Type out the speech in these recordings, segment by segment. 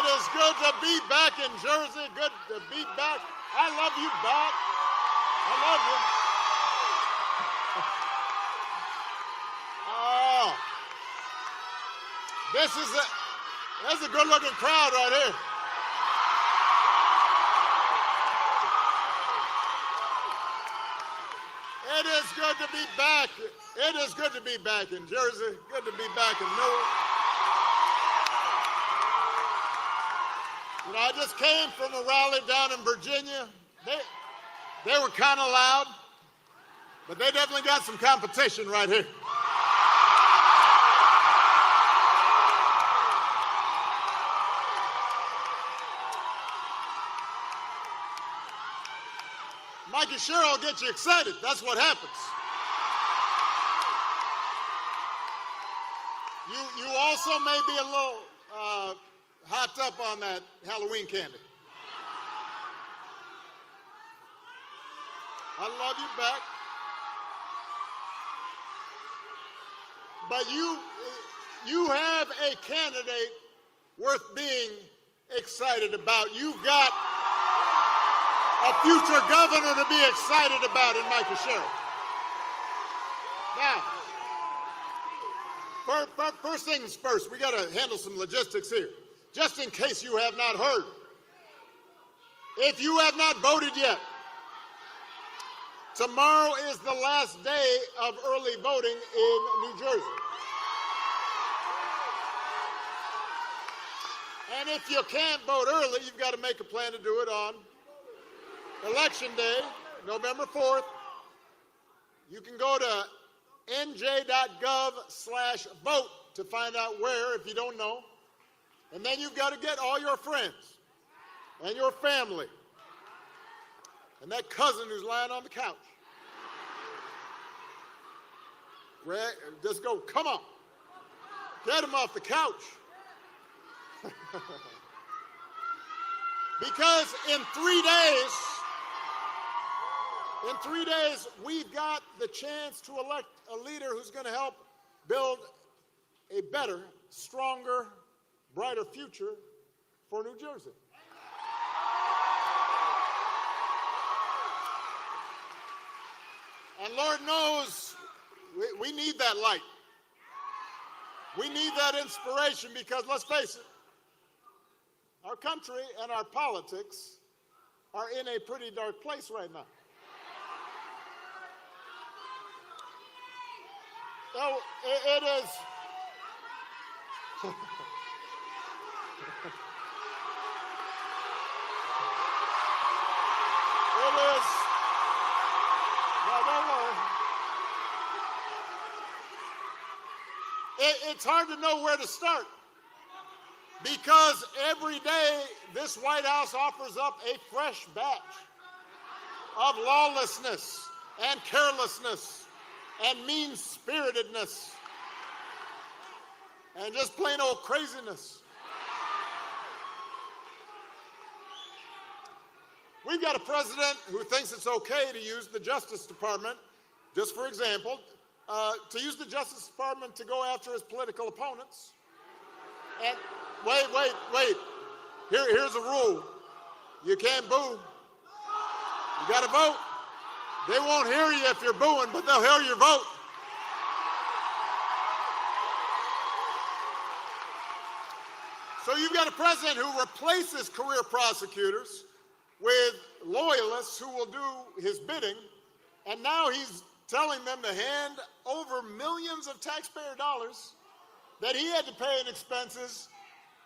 It is good to be back in Jersey. Good to be back. I love you back. I love you. Oh, that's a good-looking crowd right here. It is good to be back. It is good to be back in Jersey. Good to be back in Newark. You know, I just came from a rally down in Virginia. They were kind of loud, but they definitely got some competition right here. Mikey Sherrill will get you excited. That's what happens. You also may be a little hopped up on that Halloween candy. I love you back. But you have a candidate worth being excited about. You've got a future governor to be excited about in Michael Sherrill. Now, first things first, we got to handle some logistics here. Just in case you have not heard, if you have not voted yet, tomorrow is the last day of early voting in New Jersey. And if you can't vote early, you've got to make a plan to do it on Election Day, November 4th. You can go to nj.gov/vote to find out where, if you don't know. And then you've got to get all your friends and your family and that cousin who's lying on the couch. Just go, come on. Get him off the couch. Because in 3 days, we've got the chance to elect a leader who's going to help build a better, stronger, brighter future for New Jersey. And Lord knows we need that light. We need that inspiration because, let's face it, our country and our politics are in a pretty dark place right now. So it is. It is. No, don't worry. It's hard to know where to start because every day this White House offers up a fresh batch of lawlessness and carelessness and mean-spiritedness and just plain old craziness. We've got a president who thinks it's okay to use the Justice Department, just for example, to use the Justice Department to go after his political opponents. And wait. Here's a rule. You can't boo. You got to vote. They won't hear you if you're booing, but they'll hear your vote. So you've got a president who replaces career prosecutors with loyalists who will do his bidding, and now he's telling them to hand over millions of taxpayer dollars that he had to pay in expenses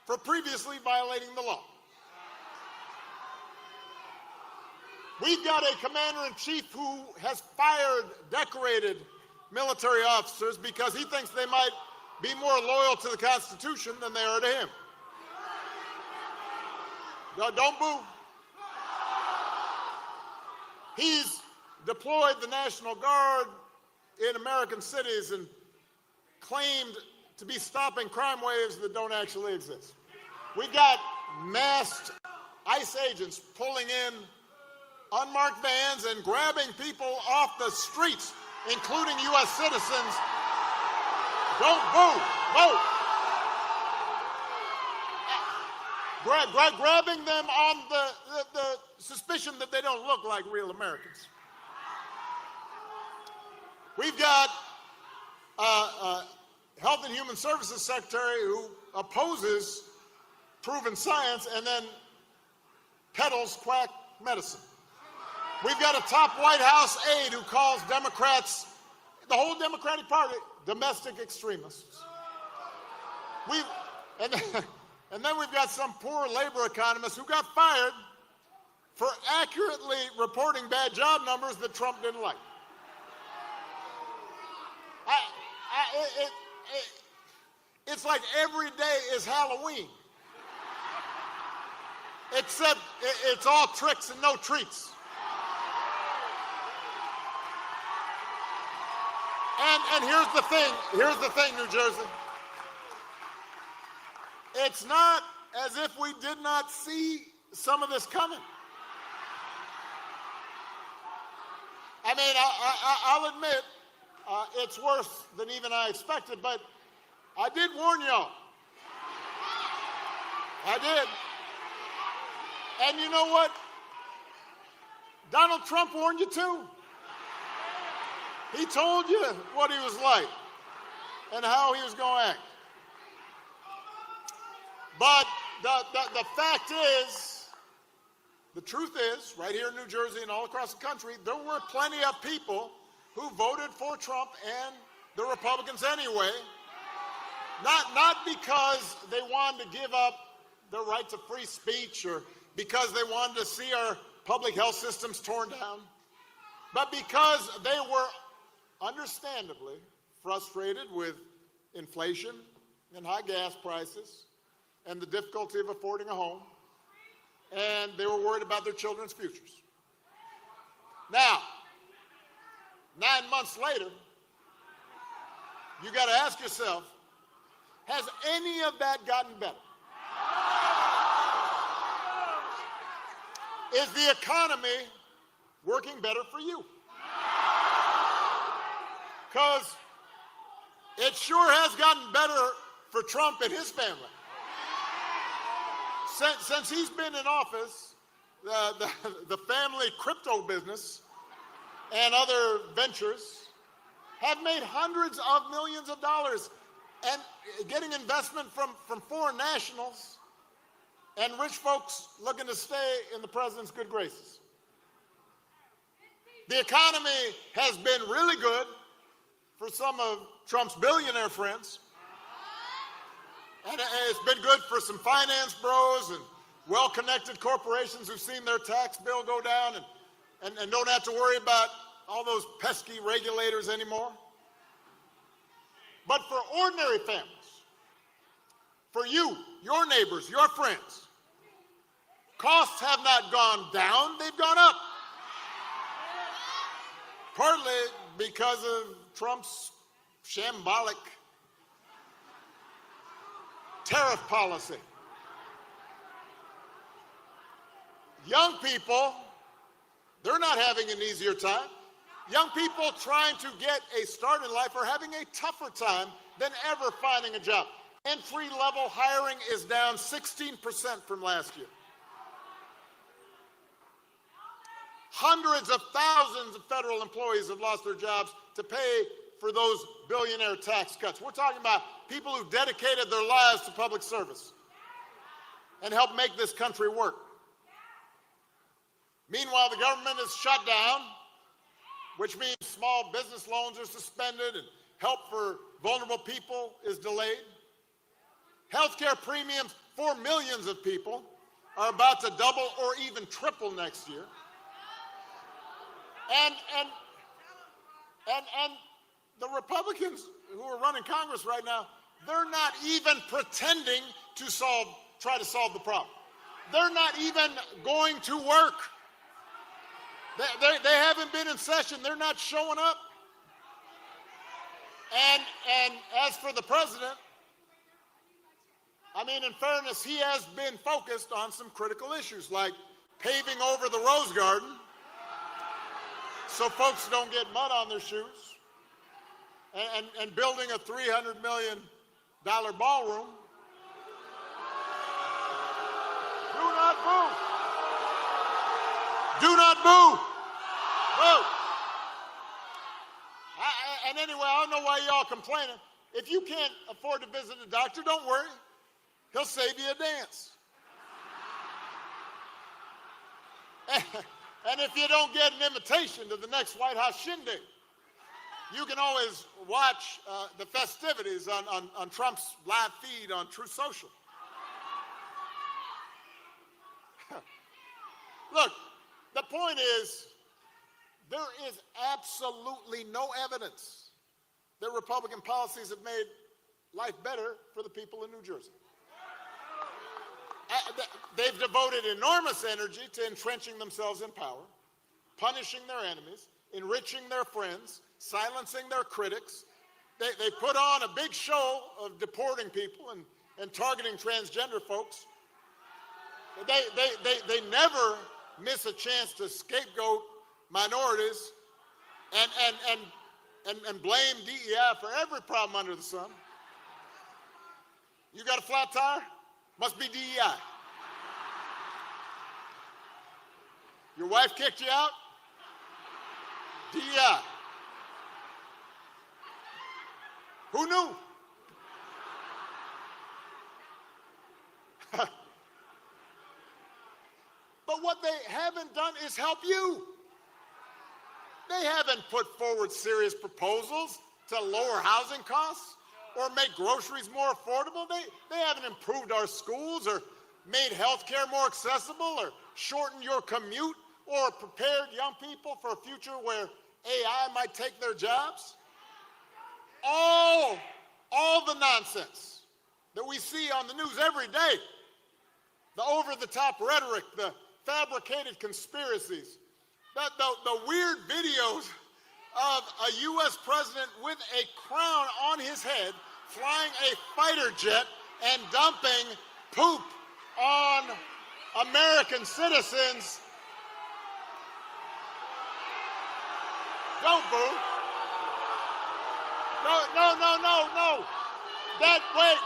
for previously violating the law. We've got a commander-in-chief who has fired decorated military officers because he thinks they might be more loyal to the Constitution than they are to him. Don't boo. He's deployed the National Guard in American cities and claimed to be stopping crime waves that don't actually exist. We got masked ICE agents pulling in unmarked vans and grabbing people off the streets, including U.S. citizens. Don't boo, vote. grabbing them on the suspicion that they don't look like real Americans. We've got Health and Human Services Secretary who opposes proven science and then peddles quack medicine. We've got a top White House aide who calls Democrats, the whole Democratic Party, domestic extremists. And then we've got some poor labor economist who got fired for accurately reporting bad job numbers that Trump didn't like. It's like every day is Halloween, except it's all tricks and no treats. And here's the thing, New Jersey. It's not as if we did not see some of this coming. I mean, I'll admit, it's worse than even I expected, but I did warn y'all. I did. And you know what? Donald Trump warned you too. He told you what he was like and how he was going to act. But the fact is, the truth is, right here in New Jersey and all across the country, there were plenty of people who voted for Trump and the Republicans anyway, not because they wanted to give up their right to free speech or because they wanted to see our public health systems torn down, but because they were understandably frustrated with inflation and high gas prices and the difficulty of affording a home, and they were worried about their children's futures. Now, 9 months later, you got to ask yourself, has any of that gotten better? Is the economy working better for you? Because it sure has gotten better for Trump and his family. Since he's been in office, the family crypto business and other ventures have made hundreds of millions of dollars and getting investment from foreign nationals and rich folks looking to stay in the president's good graces. The economy has been really good for some of Trump's billionaire friends. And it's been good for some finance bros and well-connected corporations who've seen their tax bill go down and don't have to worry about all those pesky regulators anymore. But for ordinary families, for you, your neighbors, your friends, costs have not gone down, they've gone up. Partly because of Trump's shambolic tariff policy. Young people, they're not having an easier time. Young people trying to get a start in life are having a tougher time than ever finding a job. Entry-level hiring is down 16% from last year. Hundreds of thousands of federal employees have lost their jobs to pay for those billionaire tax cuts. We're talking about people who dedicated their lives to public service and helped make this country work. Meanwhile, the government is shut down, which means small business loans are suspended and help for vulnerable people is delayed. Healthcare premiums for millions of people are about to double or even triple next year. And the Republicans who are running Congress right now, they're not even pretending to try to solve the problem. They're not even going to work. They haven't been in session. They're not showing up. And as for the president, I mean, in fairness, he has been focused on some critical issues like paving over the Rose Garden so folks don't get mud on their shoes, and building a $300 million ballroom. move. Do not move. Move. And anyway, I don't know why y'all complaining. If you can't afford to visit a doctor, don't worry. He'll save you a dance. And if you don't get an invitation to the next White House shindig, you can always watch the festivities on Trump's live feed on Truth Social. Look, the point is, there is absolutely no evidence that Republican policies have made life better for the people in New Jersey. They've devoted enormous energy to entrenching themselves in power, punishing their enemies, enriching their friends, silencing their critics. They put on a big show of deporting people and targeting transgender folks. They never miss a chance to scapegoat minorities and blame DEI for every problem under the sun. You got a flat tire? Must be DEI. Your wife kicked you out? DEI. Who knew? But what they haven't done is help you. They haven't put forward serious proposals to lower housing costs or make groceries more affordable. They haven't improved our schools or made health care more accessible or shortened your commute or prepared young people for a future where AI might take their jobs. All the nonsense that we see on the news every day, the over-the-top rhetoric, the fabricated conspiracies, the weird videos of a U.S. president with a crown on his head flying a fighter jet and dumping poop on American citizens. Don't boo. No.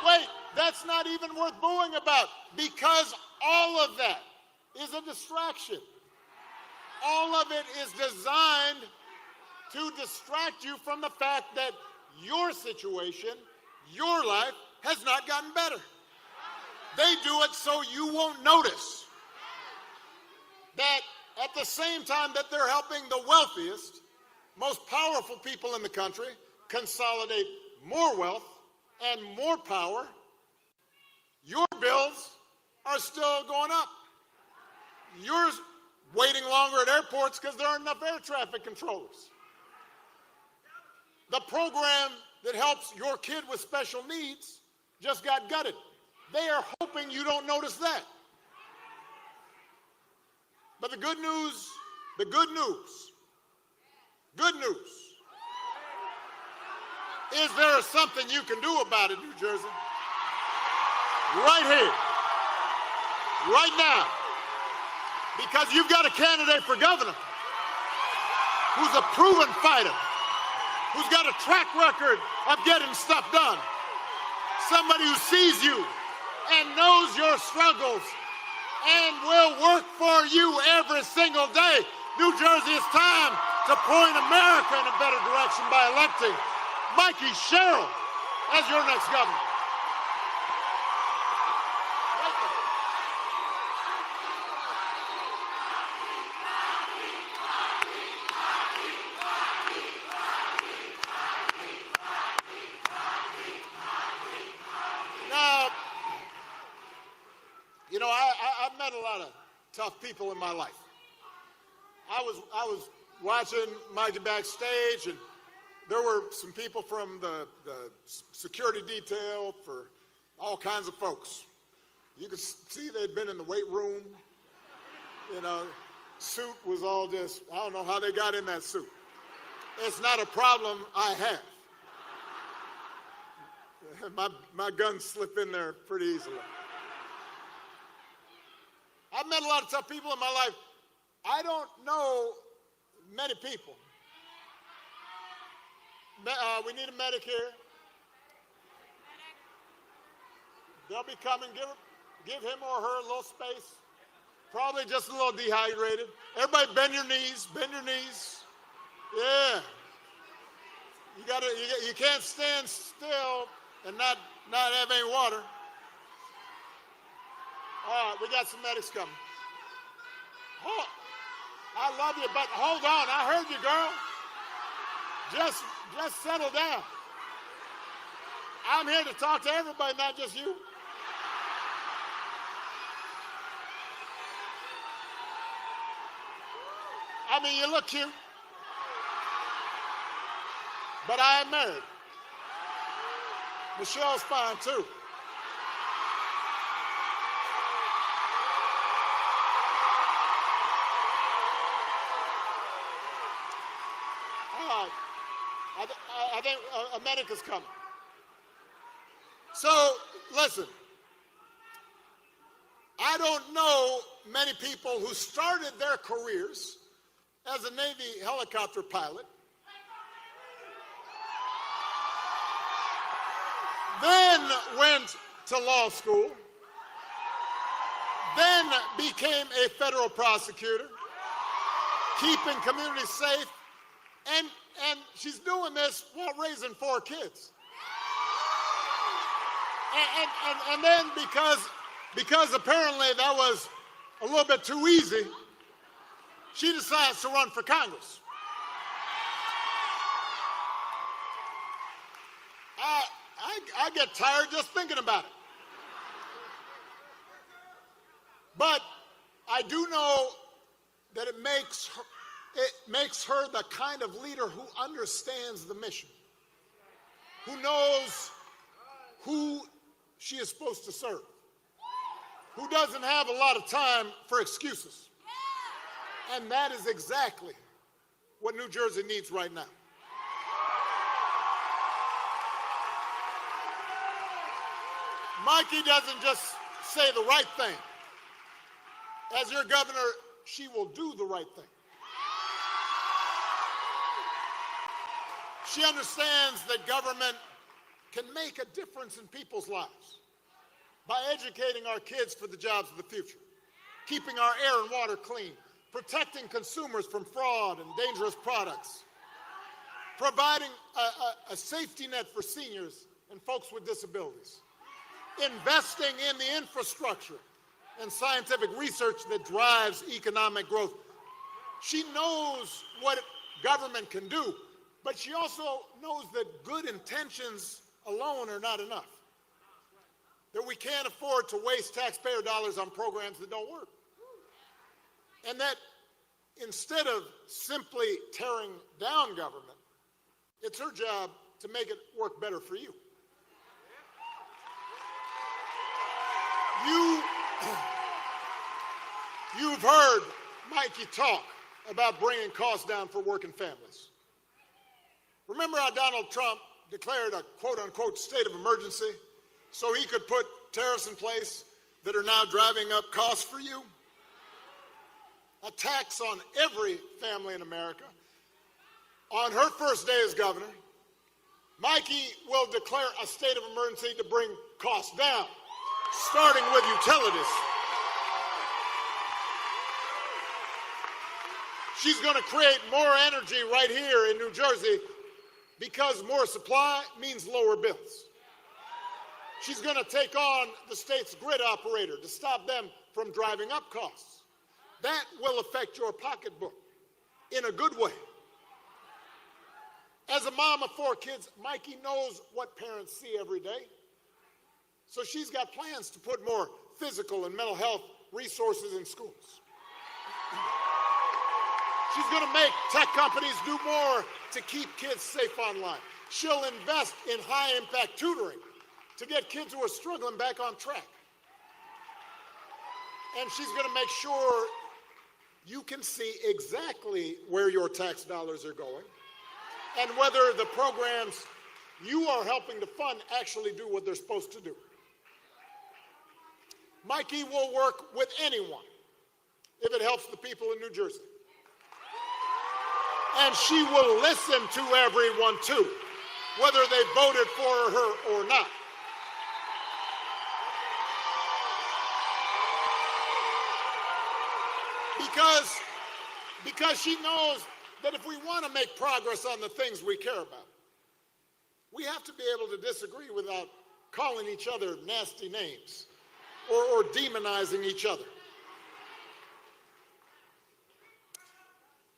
Wait. That's not even worth booing about, because all of that is a distraction. All of it is designed to distract you from the fact that your situation, your life, has not gotten better. They do it so you won't notice that at the same time that they're helping the wealthiest, most powerful people in the country consolidate more wealth and more power, your bills are still going up. You're waiting longer at airports because there aren't enough air traffic controllers. The program that helps your kid with special needs just got gutted. They are hoping you don't notice that. But the good news is there is something you can do about it, New Jersey. Right here, right now. Because you've got a candidate for governor who's a proven fighter, who's got a track record of getting stuff done. Somebody who sees you and knows your struggles and will work for you every single day. New Jersey, it's time to point America in a better direction by electing Mikey Sherrill as your next governor. Now, you know, I've met a lot of tough people in my life. I was watching Mikey backstage, and there were some people from the security detail for all kinds of folks. You could see they'd been in the weight room. You know, suit was all just, I don't know how they got in that suit. It's not a problem I have. My guns slip in there pretty easily. I've met a lot of tough people in my life. I don't know many people. We need a medic here. They'll be coming. Give him or her a little space. Probably just a little dehydrated. Everybody bend your knees, bend your knees. Yeah. You can't stand still and not have any water. All right, we got some medics coming. Oh, I love you, but hold on. I heard you, girl. Just settle down. I'm here to talk to everybody, not just you. I mean, you look cute, but I am married. Michelle's fine, too. All right. I think a medic is coming. So, listen. I don't know many people who started their careers as a Navy helicopter pilot, then went to law school, then became a federal prosecutor, keeping communities safe, and she's doing this while raising 4 kids. And then because apparently that was a little bit too easy, she decides to run for Congress. I get tired just thinking about it. But I do know that it makes her the kind of leader who understands the mission, who knows who she is supposed to serve, who doesn't have a lot of time for excuses. And that is exactly what New Jersey needs right now. Mikey doesn't just say the right thing. As your governor, she will do the right thing. She understands that government can make a difference in people's lives by educating our kids for the jobs of the future, keeping our air and water clean, protecting consumers from fraud and dangerous products, providing a safety net for seniors and folks with disabilities, investing in the infrastructure and scientific research that drives economic growth. She knows what government can do, but she also knows that good intentions alone are not enough, that we can't afford to waste taxpayer dollars on programs that don't work, and that instead of simply tearing down government, it's her job to make it work better for you. You've heard Mikey talk about bringing costs down for working families. Remember how Donald Trump declared a quote-unquote state of emergency so he could put tariffs in place that are now driving up costs for you? A tax on every family in America. On her first day as governor, Mikey will declare a state of emergency to bring costs down, starting with utilities. She's going to create more energy right here in New Jersey because more supply means lower bills. She's going to take on the state's grid operator to stop them from driving up costs. That will affect your pocketbook in a good way. As a mom of 4 kids, Mikey knows what parents see every day. So she's got plans to put more physical and mental health resources in schools. She's going to make tech companies do more to keep kids safe online. She'll invest in high-impact tutoring to get kids who are struggling back on track. And she's going to make sure you can see exactly where your tax dollars are going and whether the programs you are helping to fund actually do what they're supposed to do. Mikey will work with anyone if it helps the people in New Jersey. And she will listen to everyone too, whether they voted for her or not. because she knows that if we want to make progress on the things we care about, we have to be able to disagree without calling each other nasty names or demonizing each other.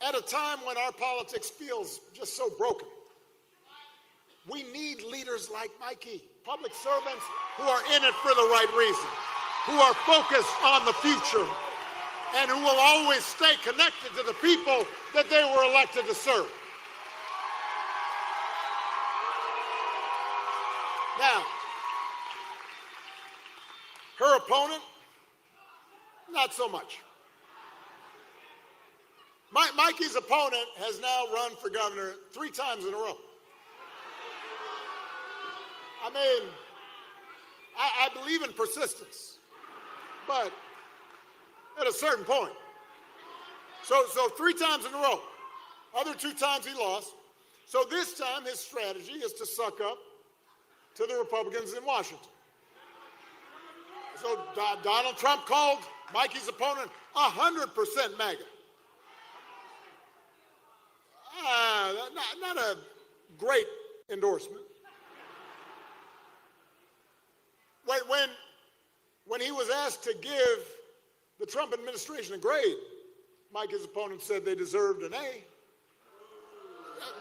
At a time when our politics feels just so broken, we need leaders like Mikey, public servants who are in it for the right reason, who are focused on the future, and who will always stay connected to the people that they were elected to serve. Now, her opponent, not so much. Mikey's opponent has now run for governor 3 times in a row. I mean, I believe in persistence, but at a certain point. So 3 times in a row. Other 2 times he lost. So this time his strategy is to suck up to the Republicans in Washington. So Donald Trump called Mikey's opponent 100% MAGA. Not a great endorsement. When he was asked to give the Trump administration a grade, Mikey's opponent said they deserved an A.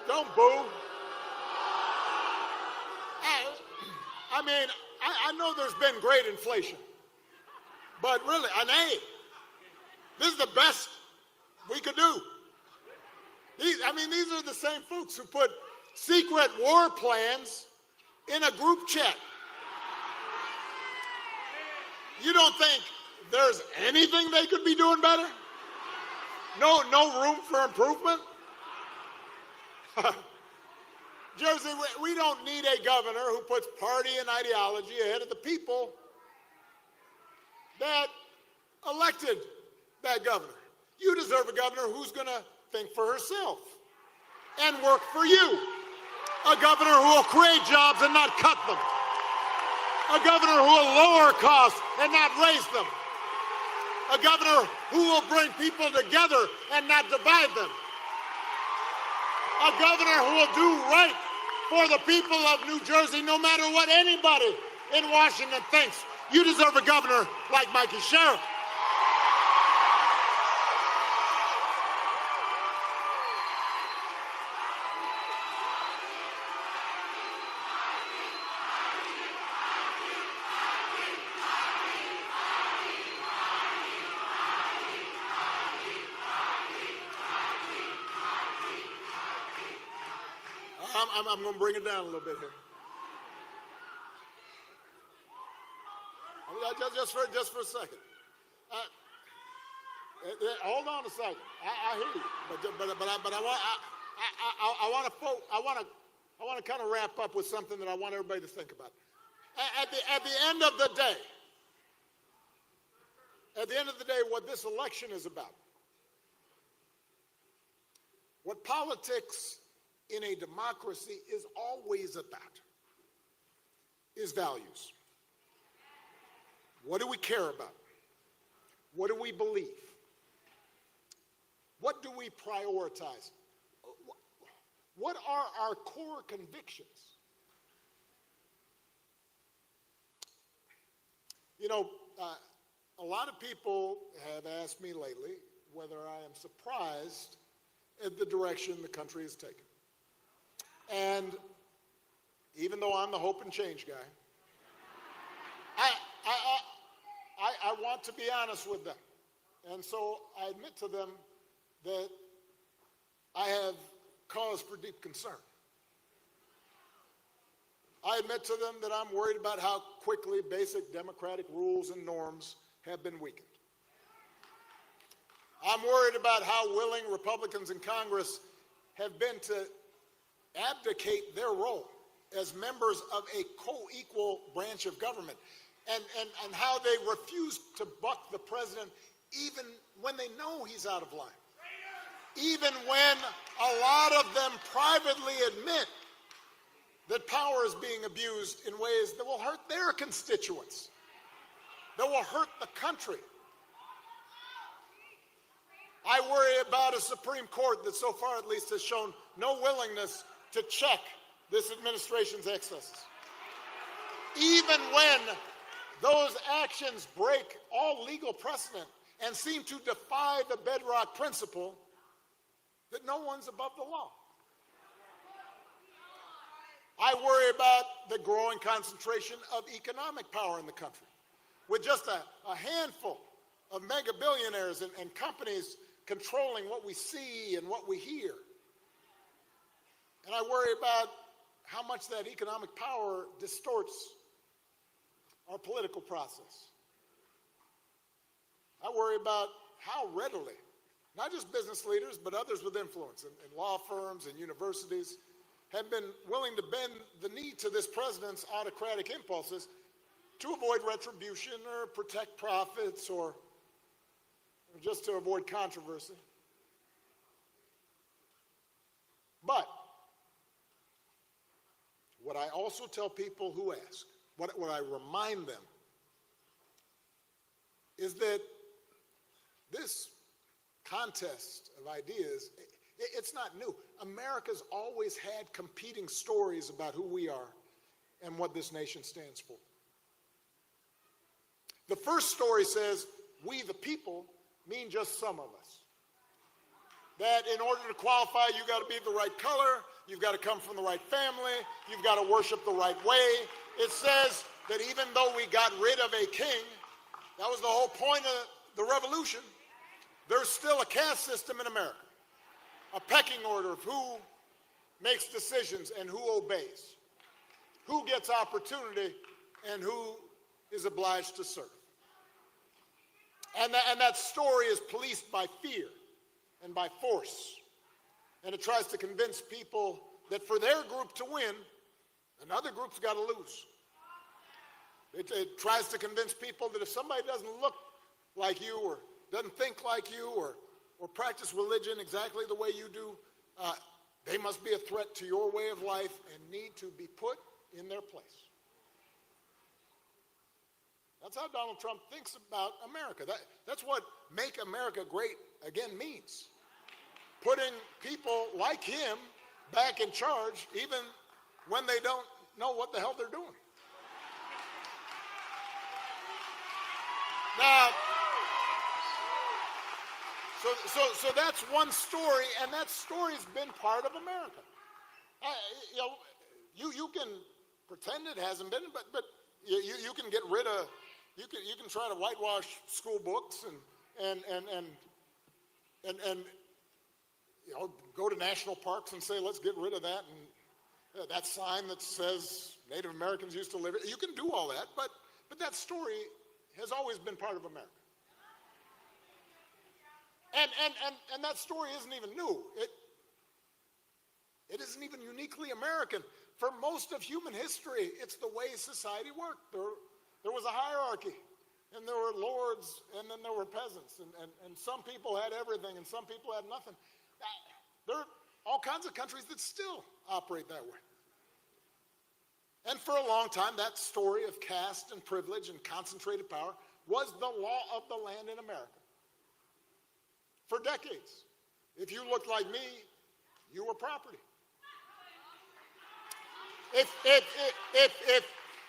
Don't boo. I mean, I know there's been great inflation, but really, an A. This is the best we could do. These are the same folks who put secret war plans in a group chat. You don't think there's anything they could be doing better? No room for improvement? Jersey, we don't need a governor who puts party and ideology ahead of the people that elected that governor. You deserve a governor who's going to think for herself and work for you. A governor who will create jobs and not cut them. A governor who will lower costs and not raise them. A governor who will bring people together and not divide them. A governor who will do right for the people of New Jersey, no matter what anybody in Washington thinks. You deserve a governor like Mikey Sheriff. I'm going to bring it down a little bit here. Just for a second. Hold on a second. I hear you, but I want to kind of wrap up with something that I want everybody to think about. At the end of the day, what this election is about, what politics in a democracy is always about, is values. What do we care about? What do we believe? What do we prioritize? What are our core convictions? You know, a lot of people have asked me lately whether I am surprised at the direction the country is taking. And even though I'm the hope and change guy, I want to be honest with them. And so I admit to them that I have cause for deep concern. I admit to them that I'm worried about how quickly basic democratic rules and norms have been weakened. I'm worried about how willing Republicans in Congress have been to abdicate their role as members of a co-equal branch of government, and how they refuse to buck the president even when they know he's out of line. Even when a lot of them privately admit that power is being abused in ways that will hurt their constituents, that will hurt the country. I worry about a Supreme Court that so far at least has shown no willingness to check this administration's excesses. Even when those actions break all legal precedent and seem to defy the bedrock principle that no one's above the law. I worry about the growing concentration of economic power in the country, with just a handful of mega billionaires and companies controlling what we see and what we hear. And I worry about how much that economic power distorts our political process. I worry about how readily, not just business leaders, but others with influence in law firms and universities, have been willing to bend the knee to this president's autocratic impulses to avoid retribution or protect profits or just to avoid controversy. But what I also tell people who ask, what I remind them, is that this contest of ideas, it's not new. America's always had competing stories about who we are and what this nation stands for. The first story says, we the people mean just some of us. That in order to qualify, you got to be the right color, you've got to come from the right family, you've got to worship the right way. It says that even though we got rid of a king, that was the whole point of the revolution, there's still a caste system in America, a pecking order of who makes decisions and who obeys, who gets opportunity and who is obliged to serve. And that story is policed by fear and by force. And it tries to convince people that for their group to win, another group's got to lose. It tries to convince people that if somebody doesn't look like you or doesn't think like you or practice religion exactly the way you do, they must be a threat to your way of life and need to be put in their place. That's how Donald Trump thinks about America. That's what make America great again means. Putting people like him back in charge even when they don't know what the hell they're doing. Now, so that's one story, and that story's been part of America. You can pretend it hasn't been, but you can get rid of. You can try to whitewash school books and go to national parks and say let's get rid of that and that sign that says Native Americans used to live here. You can do all that, but that story has always been part of America. And that story isn't even new. It isn't even uniquely American. For most of human history, it's the way society worked. There was a hierarchy, and there were lords, and then there were peasants, and some people had everything, and some people had nothing. There are all kinds of countries that still operate that way. And for a long time, that story of caste and privilege and concentrated power was the law of the land in America. For decades, if you looked like me, you were property. If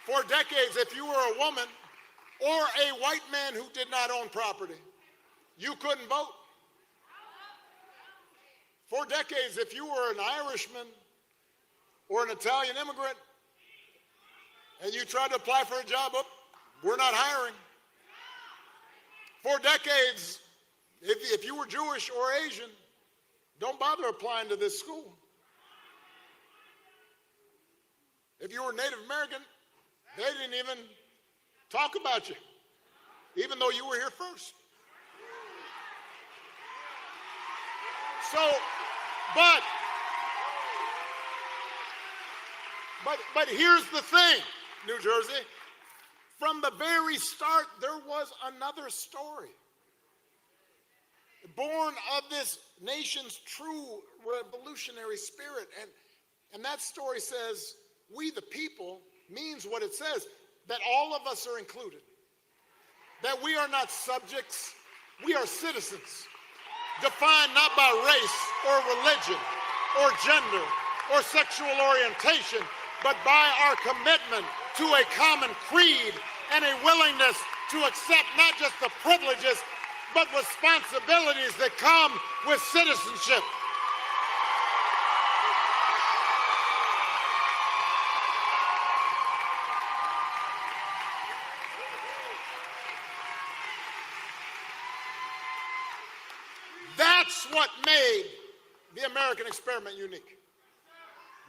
for decades, if you were a woman or a white man who did not own property, you couldn't vote. For decades, if you were an Irishman or an Italian immigrant and you tried to apply for a job, we're not hiring. For decades, if you were Jewish or Asian, don't bother applying to this school. If you were Native American, they didn't even talk about you, even though you were here first. So, but here's the thing, New Jersey. From the very start, there was another story. Born of this nation's true revolutionary spirit. And that story says, we the people, means what it says, that all of us are included. That we are not subjects, we are citizens. defined not by race or religion or gender or sexual orientation, but by our commitment to a common creed and a willingness to accept not just the privileges, but responsibilities that come with citizenship. That's what made the American experiment unique.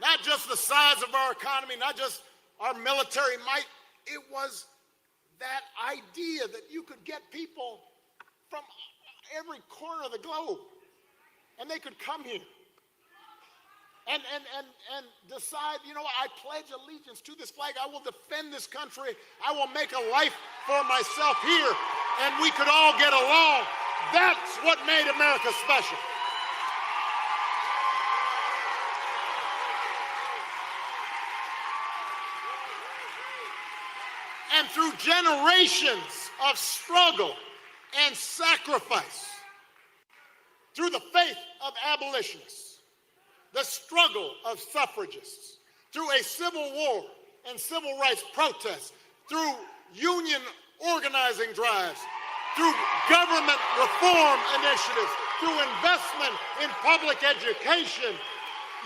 Not just the size of our economy, not just our military might. It was that idea that you could get people from every corner of the globe and they could come here and decide, you know, I pledge allegiance to this flag. I will defend this country. I will make a life for myself here, and we could all get along. That's what made America special. And through generations of struggle and sacrifice, through the faith of abolitionists, the struggle of suffragists, through a civil war and civil rights protests, through union organizing drives, through government reform initiatives, through investment in public education,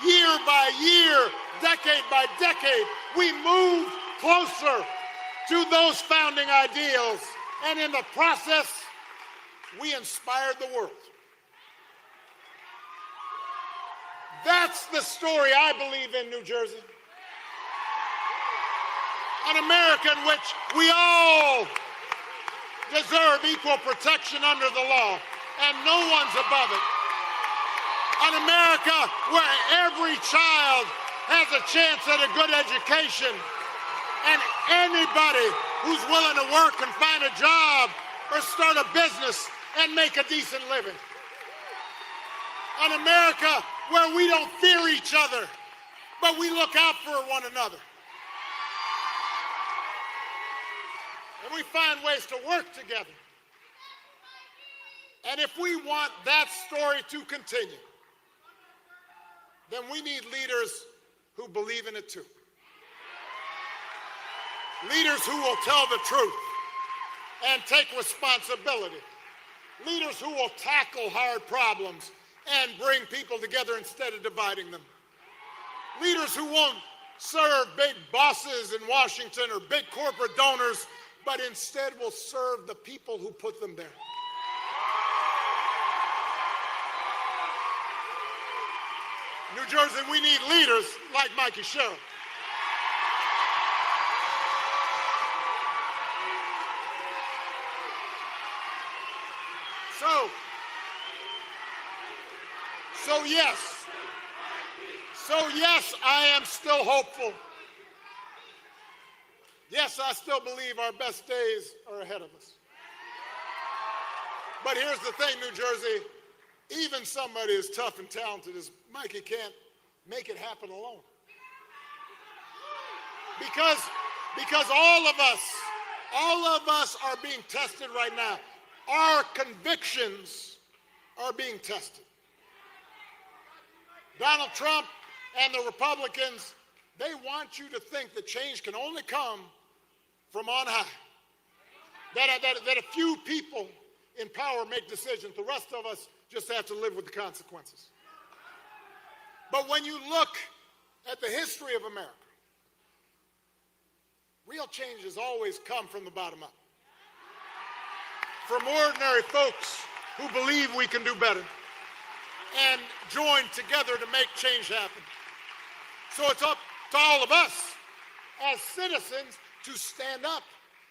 year by year, decade by decade, we moved closer to those founding ideals, and in the process, we inspired the world. That's the story I believe in New Jersey. An America in which we all deserve equal protection under the law, and no one's above it. An America where every child has a chance at a good education, and anybody who's willing to work and find a job or start a business and make a decent living. An America where we don't fear each other, but we look out for one another. And we find ways to work together. And if we want that story to continue, then we need leaders who believe in it too. Leaders who will tell the truth and take responsibility. Leaders who will tackle hard problems and bring people together instead of dividing them. Leaders who won't serve big bosses in Washington or big corporate donors, but instead will serve the people who put them there. New Jersey, we need leaders like Mikey Sherrill. So yes, I am still hopeful. Yes, I still believe our best days are ahead of us. But here's the thing, New Jersey, even somebody as tough and talented as Mikey can't make it happen alone. Because all of us are being tested right now. Our convictions are being tested. Donald Trump and the Republicans, they want you to think that change can only come from on high. That a few people in power make decisions. The rest of us just have to live with the consequences. But when you look at the history of America, real change has always come from the bottom up. From ordinary folks who believe we can do better and join together to make change happen. So it's up to all of us as citizens to stand up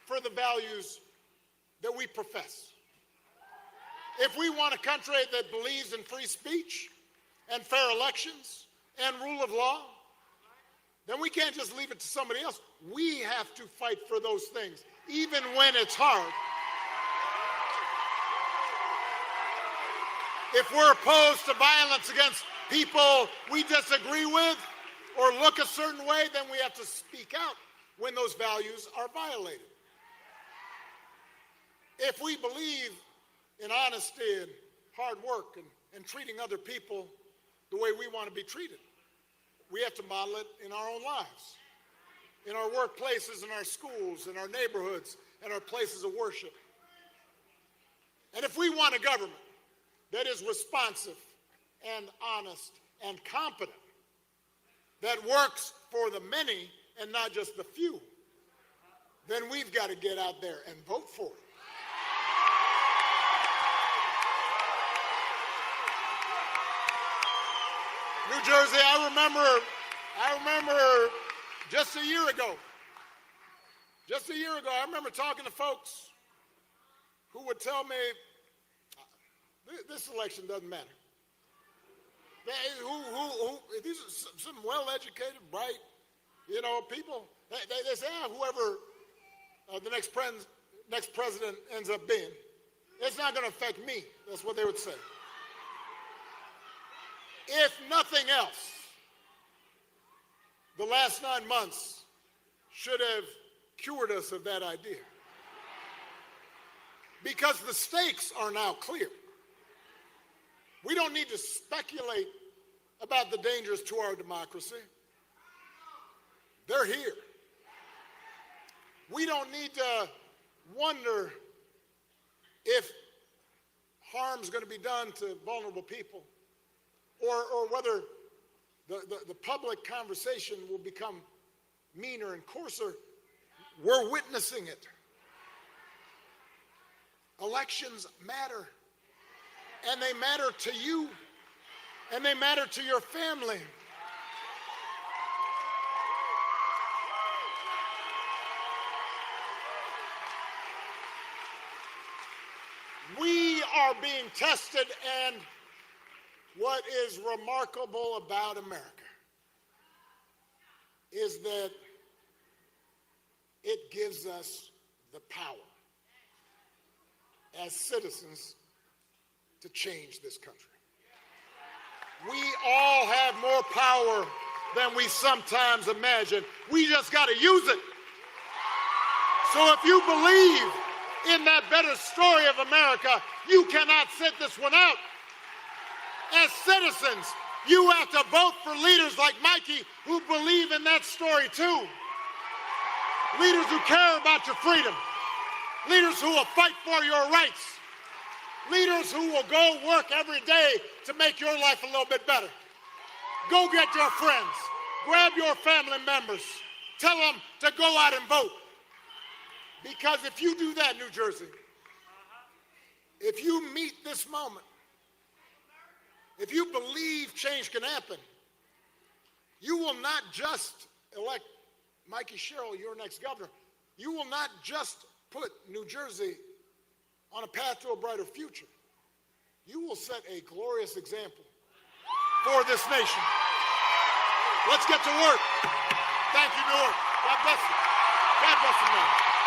for the values that we profess. If we want a country that believes in free speech and fair elections and rule of law, then we can't just leave it to somebody else. We have to fight for those things, even when it's hard. If we're opposed to violence against people we disagree with or look a certain way, then we have to speak out when those values are violated. If we believe in honesty and hard work and treating other people the way we want to be treated. We have to model it in our own lives, in our workplaces, in our schools, in our neighborhoods, and our places of worship. And if we want a government that is responsive and honest and competent, that works for the many and not just the few, then we've got to get out there and vote for it. New Jersey, I remember just a year ago, I remember talking to folks who would tell me, this election doesn't matter. These are some well-educated, bright, people. They say, whoever the next president ends up being, it's not going to affect me. That's what they would say. If nothing else, the last 9 months should have cured us of that idea. Because the stakes are now clear. We don't need to speculate about the dangers to our democracy. They're here. We don't need to wonder if harm's going to be done to vulnerable people, or whether the public conversation will become meaner and coarser. We're witnessing it. Elections matter, and they matter to you, and they matter to your family. We are being tested, and what is remarkable about America is that it gives us the power as citizens to change this country. We all have more power than we sometimes imagine. We just got to use it. So if you believe in that better story of America, you cannot sit this one out. As citizens, you have to vote for leaders like Mikey who believe in that story too. Leaders who care about your freedom. Leaders who will fight for your rights. Leaders who will go work every day to make your life a little bit better. Go get your friends. Grab your family members. Tell them to go out and vote. Because if you do that, New Jersey, if you meet this moment, if you believe change can happen, you will not just elect Mikey Sherrill, your next governor. You will not just put New Jersey on a path to a brighter future. You will set a glorious example for this nation. Let's get to work. Thank you, New York. God bless you. God bless you, man.